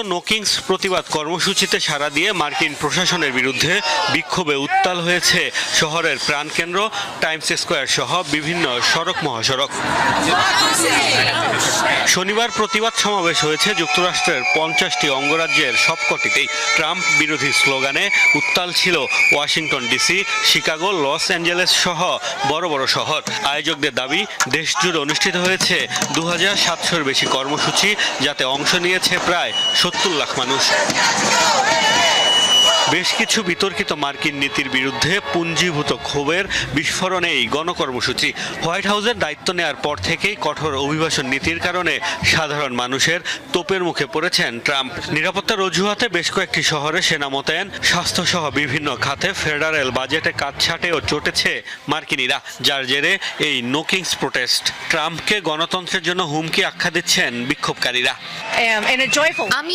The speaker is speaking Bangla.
নো কিংস প্রতিবাদ কর্মসূচিতে সাড়া দিয়ে মার্কিন প্রশাসনের বিরুদ্ধে বিক্ষোভে উত্তাল হয়েছে শহরের প্রাণকেন্দ্র টাইমস স্কয়ার সহ বিভিন্ন সড়ক মহাসড়ক। শনিবার প্রতিবাদ সমাবেশ হয়েছে যুক্তরাষ্ট্রের 50টি অঙ্গরাজ্যের সবকটিতেই। ট্রাম্প বিরোধী স্লোগানে উত্তাল ছিল Washington DC, Chicago, Los Angeles সহ বড় বড় শহর। আয়োজকদের দাবি, দেশ জুড়ে অনুষ্ঠিত হয়েছে 2700-এর বেশি কর্মসূচি, যাতে অংশ নিয়েছে প্রায় 70 লাখ মানুষ। বেশ কিছু বিতর্কিত মার্কিন নীতির বিরুদ্ধে পুঞ্জীভূত ক্ষোভের বিস্ফোরণে এই গণকর্মসূচি। হোয়াইট হাউসের দায়িত্ব নেয়ার পর থেকেই কঠোর অভিবাসন নীতির কারণে সাধারণ মানুষের তোপের মুখে পড়েছেন ট্রাম্প। নিরাপত্তার অজুহাতে বেশ কয়েকটি শহরে সেনা মোতায়েন, স্বাস্থ্যসহ বিভিন্ন খাতে ফেডারেল বাজেটে কাটছাঁটেও চটেছে মার্কিনিরা, যার জেরে এই নো কিংস প্রোটেস্ট। ট্রাম্পকে গণতন্ত্রের জন্য হুমকি আখ্যা দিচ্ছেন বিক্ষোভকারীরা। আমি